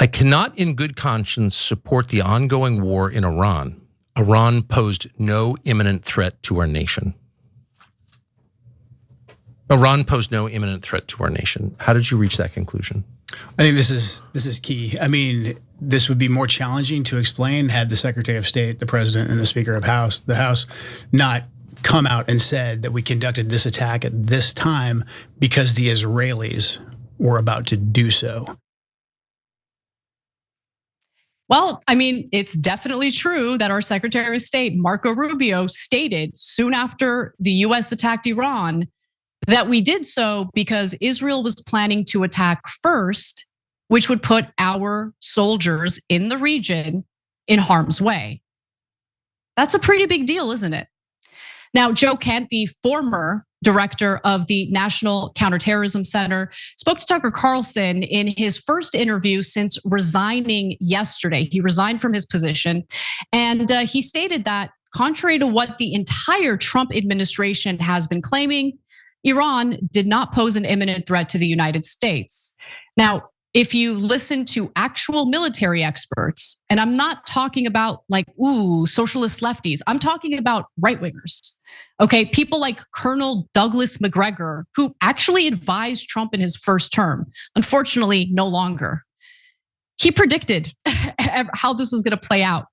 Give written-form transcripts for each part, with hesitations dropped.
I cannot in good conscience support the ongoing war in Iran. Iran posed no imminent threat to our nation. Iran posed no imminent threat to our nation. How did you reach that conclusion? I think this is key. I mean, this would be more challenging to explain had the Secretary of State, the President, and the Speaker of the House not come out and said that we conducted this attack at this time because the Israelis were about to do so. Well, I mean, it's definitely true that our Secretary of State, Marco Rubio, stated soon after the US attacked Iran that we did so because Israel was planning to attack first, which would put our soldiers in the region in harm's way. That's a pretty big deal, isn't it? Now, Joe Kent, the former director of the National Counterterrorism Center, spoke to Tucker Carlson in his first interview since resigning yesterday. He resigned from his position, and he stated that contrary to what the entire Trump administration has been claiming, Iran did not pose an imminent threat to the United States. Now, if you listen to actual military experts, and I'm not talking about like, socialist lefties, I'm talking about right-wingers. Okay, people like Colonel Douglas McGregor, who actually advised Trump in his first term, unfortunately no longer. He predicted how this was gonna play out.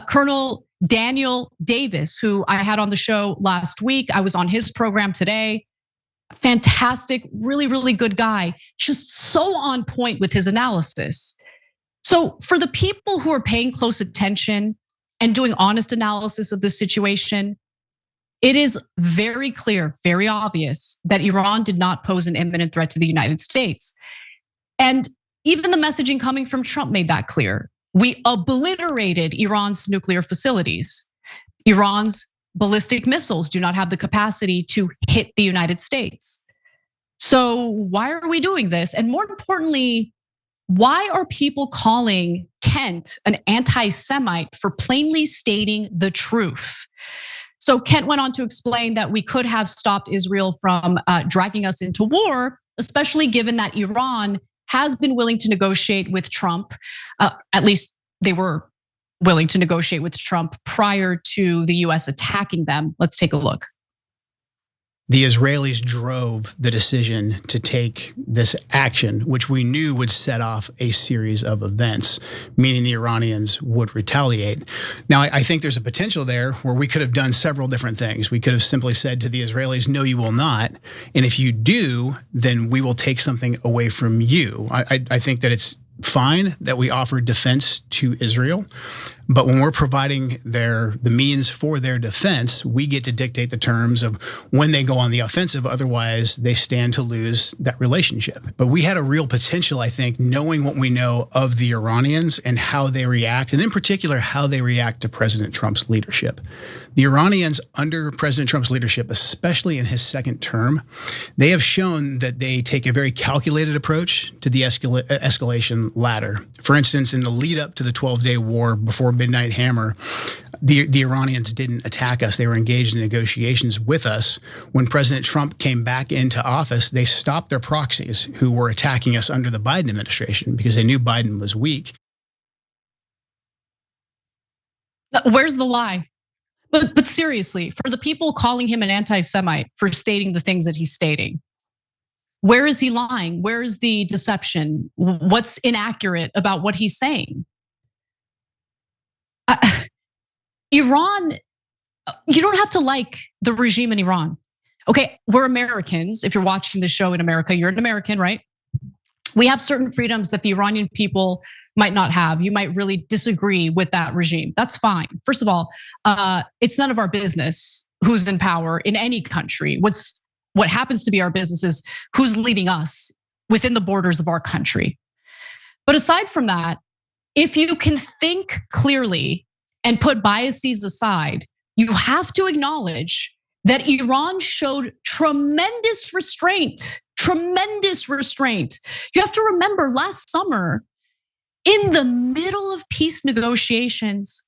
Colonel Daniel Davis, who I had on the show last week, I was on his program today. Fantastic, really, really good guy, just so on point with his analysis. So for the people who are paying close attention and doing honest analysis of this situation, it is very clear, very obvious that Iran did not pose an imminent threat to the United States. And even the messaging coming from Trump made that clear. We obliterated Iran's nuclear facilities. Iran's ballistic missiles do not have the capacity to hit the United States. So why are we doing this? And more importantly, why are people calling Kent an anti-Semite for plainly stating the truth? So Kent went on to explain that we could have stopped Israel from dragging us into war, especially given that Iran has been willing to negotiate with Trump. At least they were willing to negotiate with Trump prior to the US attacking them. Let's take a look. The Israelis drove the decision to take this action, which we knew would set off a series of events, meaning the Iranians would retaliate. Now, I think there's a potential there where we could have done several different things. We could have simply said to the Israelis, no, you will not. And if you do, then we will take something away from you. I think that it's fine that we offer defense to Israel, but when we're providing the means for their defense, we get to dictate the terms of when they go on the offensive. Otherwise, they stand to lose that relationship. But we had a real potential, I think, knowing what we know of the Iranians and how they react, and in particular, how they react to President Trump's leadership. The Iranians under President Trump's leadership, especially in his second term, they have shown that they take a very calculated approach to the escalation ladder. For instance, in the lead up to the 12-day war before Midnight Hammer, the Iranians didn't attack us. They were engaged in negotiations with us. When President Trump came back into office, they stopped their proxies who were attacking us under the Biden administration because they knew Biden was weak. Where's the lie? But seriously, for the people calling him an anti-Semite for stating the things that he's stating, where is he lying? Where is the deception? What's inaccurate about what he's saying? Iran, you don't have to like the regime in Iran. Okay, we're Americans. If you're watching the show in America, you're an American, right? We have certain freedoms that the Iranian people might not have. You might really disagree with that regime. That's fine. First of all, it's none of our business who's in power in any country. What happens to be our business is who's leading us within the borders of our country. But aside from that, if you can think clearly and put biases aside, you have to acknowledge that Iran showed tremendous restraint. You have to remember last summer, in the middle of peace negotiations,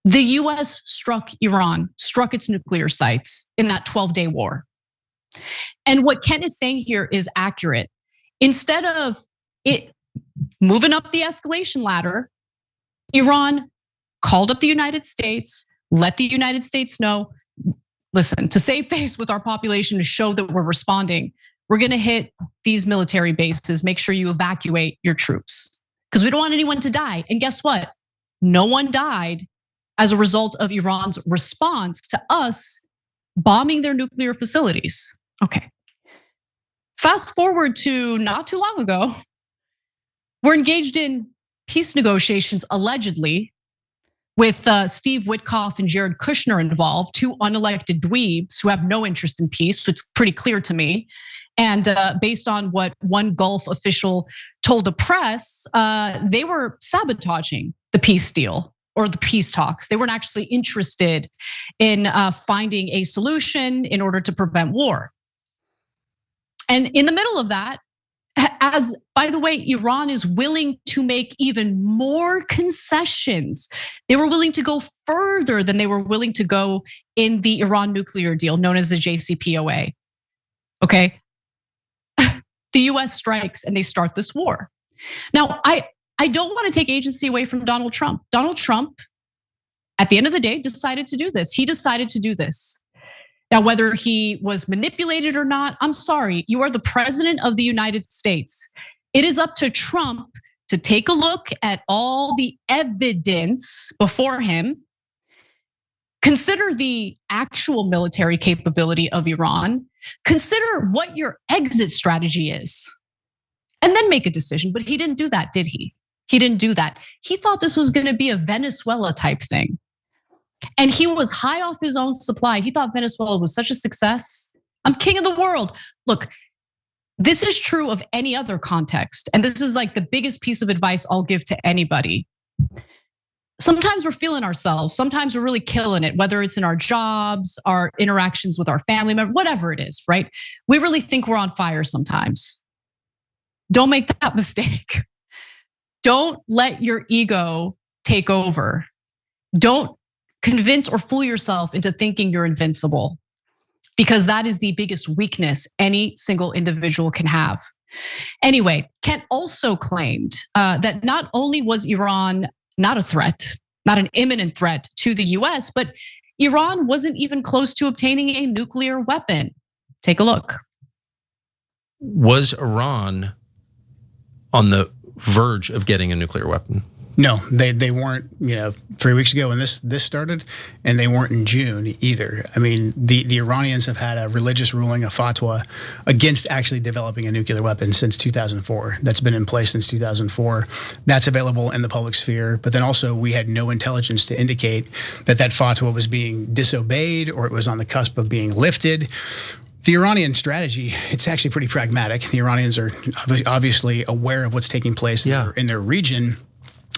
the US struck Iran, struck its nuclear sites in that 12-day war. And what Ken is saying here is accurate. Instead of it moving up the escalation ladder, Iran called up the United States, let the United States know, listen, to save face with our population, to show that we're responding, we're gonna hit these military bases, make sure you evacuate your troops. Because we don't want anyone to die. And guess what? No one died as a result of Iran's response to us bombing their nuclear facilities. Okay. Fast forward to not too long ago, we're engaged in peace negotiations, allegedly, with Steve Witkoff and Jared Kushner involved, two unelected dweebs who have no interest in peace, which is pretty clear to me. And based on what one Gulf official told the press, they were sabotaging the peace deal or the peace talks. They weren't actually interested in finding a solution in order to prevent war. And in the middle of that, as by the way, Iran is willing to make even more concessions. They were willing to go further than they were willing to go in the Iran nuclear deal known as the JCPOA. Okay. The US strikes and they start this war. Now, I don't want to take agency away from Donald Trump. Donald Trump, at the end of the day, decided to do this. He decided to do this. Now, whether he was manipulated or not, I'm sorry, you are the president of the United States. It is up to Trump to take a look at all the evidence before him, consider the actual military capability of Iran, consider what your exit strategy is, and then make a decision. But he didn't do that, did he? He didn't do that. He thought this was gonna be a Venezuela type thing. And he was high off his own supply. He thought Venezuela was such a success. I'm king of the world. Look, this is true of any other context. And this is like the biggest piece of advice I'll give to anybody. Sometimes we're feeling ourselves. Sometimes we're really killing it, whether it's in our jobs, our interactions with our family members, whatever it is, right? We really think we're on fire sometimes. Don't make that mistake. Don't let your ego take over. Don't convince or fool yourself into thinking you're invincible, because that is the biggest weakness any single individual can have. Anyway, Kent also claimed that not only was Iran not a threat, not an imminent threat to the US, but Iran wasn't even close to obtaining a nuclear weapon. Take a look. Was Iran on the verge of getting a nuclear weapon? No, they weren't, 3 weeks ago when this started, and they weren't in June either. I mean, the Iranians have had a religious ruling, a fatwa, against actually developing a nuclear weapon since 2004. That's been in place since 2004. That's available in the public sphere. But then also we had no intelligence to indicate that fatwa was being disobeyed or it was on the cusp of being lifted. The Iranian strategy, it's actually pretty pragmatic. The Iranians are obviously aware of what's taking place in their region.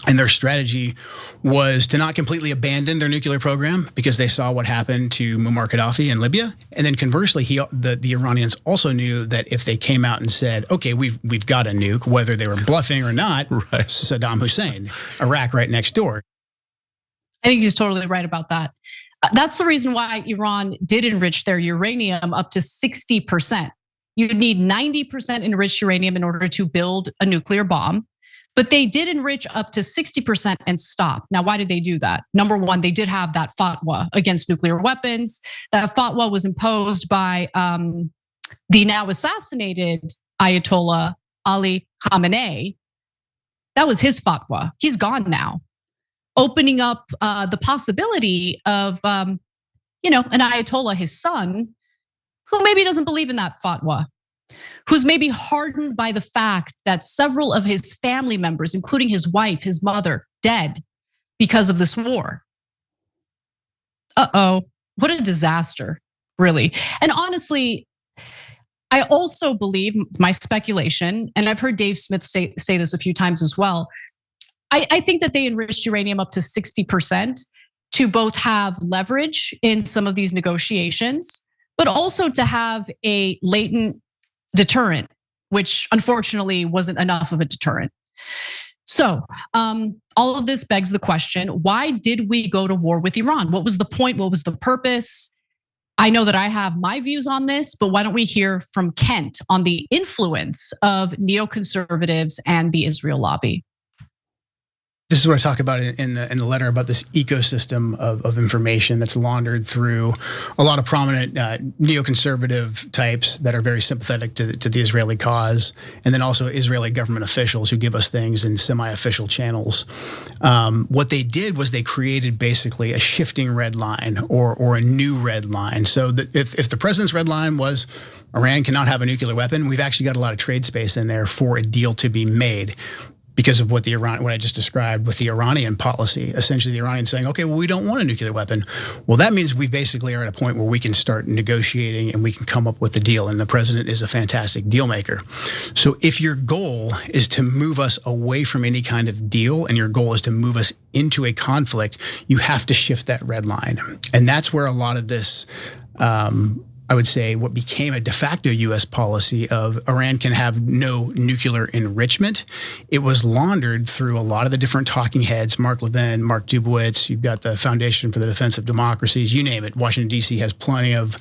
And their strategy was to not completely abandon their nuclear program, because they saw what happened to Muammar Gaddafi in Libya. And then conversely, the Iranians also knew that if they came out and said, okay, we've got a nuke, whether they were bluffing or not, right. Saddam Hussein, Iraq right next door. I think he's totally right about that. That's the reason why Iran did enrich their uranium up to 60%. You'd need 90% enriched uranium in order to build a nuclear bomb. But they did enrich up to 60% and stop. Now, why did they do that? Number one, they did have that fatwa against nuclear weapons. That fatwa was imposed by the now assassinated Ayatollah Ali Khamenei. That was his fatwa. He's gone now, opening up the possibility of an Ayatollah, his son, who maybe doesn't believe in that fatwa, who's maybe hardened by the fact that several of his family members, including his wife, his mother, dead because of this war. What a disaster, really. And honestly, I also believe, my speculation, and I've heard Dave Smith say this a few times as well, I think that they enriched uranium up to 60% to both have leverage in some of these negotiations, but also to have a latent deterrent, which unfortunately wasn't enough of a deterrent. So all of this begs the question, why did we go to war with Iran? What was the point? What was the purpose? I know that I have my views on this, but why don't we hear from Kent on the influence of neoconservatives and the Israel lobby? This is what I talk about in the letter about this ecosystem of information that's laundered through a lot of prominent neoconservative types that are very sympathetic to the Israeli cause, and then also Israeli government officials who give us things in semi-official channels. What they did was they created basically a shifting red line or a new red line. So that if the president's red line was Iran cannot have a nuclear weapon, we've actually got a lot of trade space in there for a deal to be made, because of what I just described with the Iranian policy. Essentially, the Iranians saying, okay, well, we don't want a nuclear weapon. Well, that means we basically are at a point where we can start negotiating and we can come up with a deal. And the president is a fantastic deal maker. So if your goal is to move us away from any kind of deal and your goal is to move us into a conflict, you have to shift that red line. And that's where a lot of this, I would say, what became a de facto US policy of Iran can have no nuclear enrichment. It was laundered through a lot of the different talking heads, Mark Levin, Mark Dubowitz, you've got the Foundation for the Defense of Democracies, you name it. Washington, D.C. has plenty of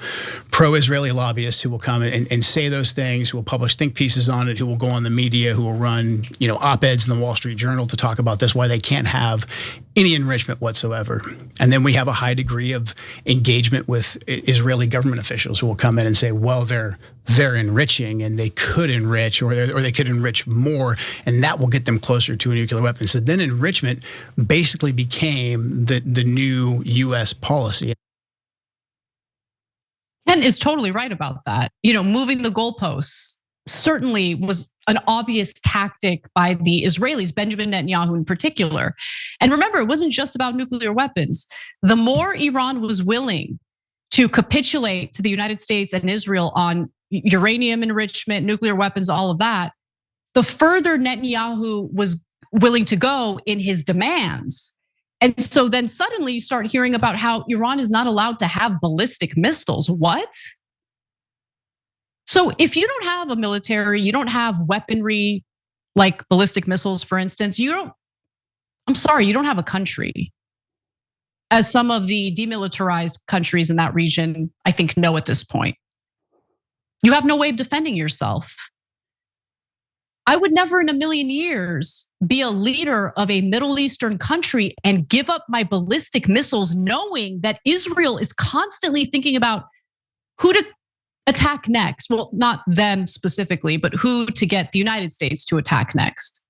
pro-Israeli lobbyists who will come and say those things, who will publish think pieces on it, who will go on the media, who will run op-eds in the Wall Street Journal to talk about this, why they can't have any enrichment whatsoever. And then we have a high degree of engagement with Israeli government officials who will come in and say, well, they're enriching and they could enrich or they could enrich more, and that will get them closer to a nuclear weapon. So then enrichment basically became the new US policy. Ken is totally right about that. Moving the goalposts certainly was an obvious tactic by the Israelis, Benjamin Netanyahu in particular. And remember, it wasn't just about nuclear weapons. The more Iran was willing to capitulate to the United States and Israel on uranium enrichment, nuclear weapons, all of that, the further Netanyahu was willing to go in his demands. And so then suddenly you start hearing about how Iran is not allowed to have ballistic missiles. What? So if you don't have a military, you don't have weaponry like ballistic missiles, for instance, you don't have a country. As some of the demilitarized countries in that region, I think, know at this point. You have no way of defending yourself. I would never in a million years be a leader of a Middle Eastern country and give up my ballistic missiles, knowing that Israel is constantly thinking about who to attack next. Well, not them specifically, but who to get the United States to attack next.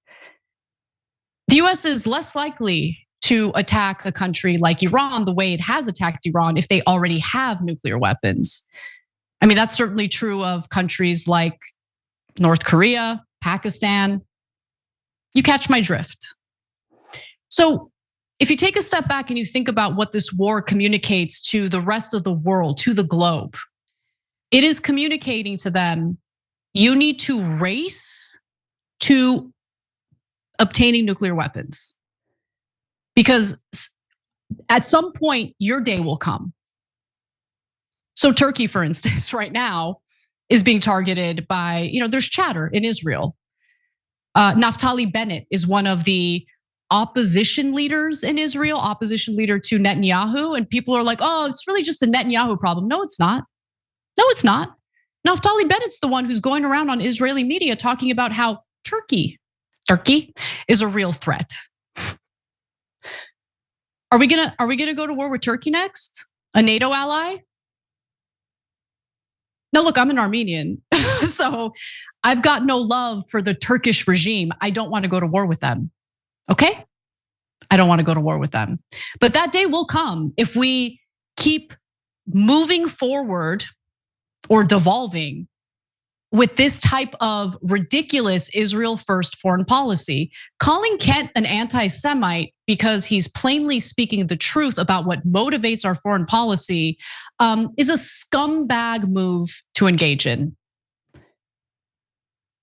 The US is less likely to attack a country like Iran the way it has attacked Iran if they already have nuclear weapons. I mean, that's certainly true of countries like North Korea, Pakistan. You catch my drift. So if you take a step back and you think about what this war communicates to the rest of the world, to the globe, it is communicating to them, you need to race to obtaining nuclear weapons. Because at some point, your day will come. So Turkey, for instance, right now is being targeted by, there's chatter in Israel. Naftali Bennett is one of the opposition leaders in Israel, opposition leader to Netanyahu. And people are like, oh, it's really just a Netanyahu problem. No, it's not. No, it's not. Naftali Bennett's the one who's going around on Israeli media talking about how Turkey is a real threat. Are we gonna go to war with Turkey next? A NATO ally? Now look, I'm an Armenian, so I've got no love for the Turkish regime. I don't want to go to war with them. Okay? I don't want to go to war with them. But that day will come if we keep moving forward or devolving with this type of ridiculous Israel first foreign policy. Calling Kent an anti-Semite because he's plainly speaking the truth about what motivates our foreign policy is a scumbag move to engage in.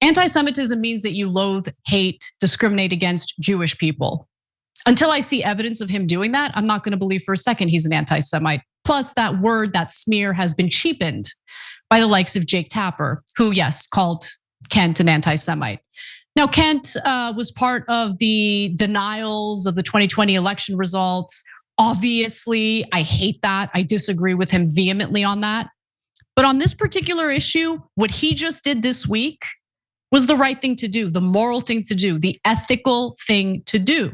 Anti-Semitism means that you loathe, hate, discriminate against Jewish people. Until I see evidence of him doing that, I'm not gonna believe for a second he's an anti-Semite. Plus that word, that smear has been cheapened by the likes of Jake Tapper, who, yes, called Kent an anti-Semite. Now, Kent was part of the denials of the 2020 election results, Obviously, I hate that. I disagree with him vehemently on that. But on this particular issue, what he just did this week was the right thing to do, the moral thing to do, the ethical thing to do.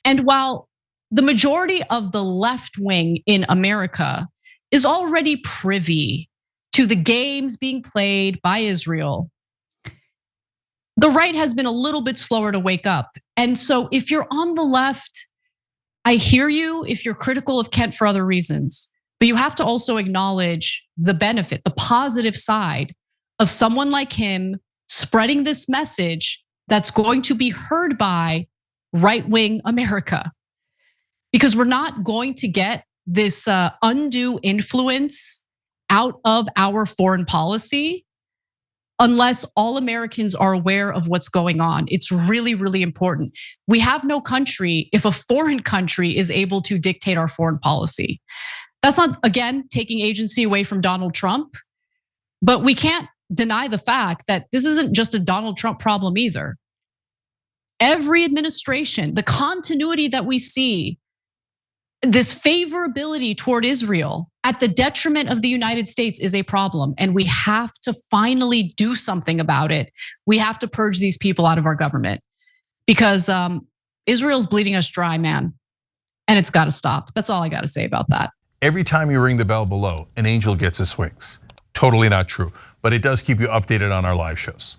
And while the majority of the left wing in America is already privy to the games being played by Israel, the right has been a little bit slower to wake up. And so if you're on the left, I hear you if you're critical of Kent for other reasons, but you have to also acknowledge the benefit, the positive side of someone like him spreading this message that's going to be heard by right-wing America. Because we're not going to get this undue influence out of our foreign policy unless all Americans are aware of what's going on. It's really, really important. We have no country if a foreign country is able to dictate our foreign policy. That's not, again, taking agency away from Donald Trump, but we can't deny the fact that this isn't just a Donald Trump problem either. Every administration, the continuity that we see, this favorability toward Israel at the detriment of the United States is a problem. And we have to finally do something about it. We have to purge these people out of our government because Israel's bleeding us dry, man. And it's got to stop. That's all I got to say about that. Every time you ring the bell below, an angel gets his wings. Totally not true, but it does keep you updated on our live shows.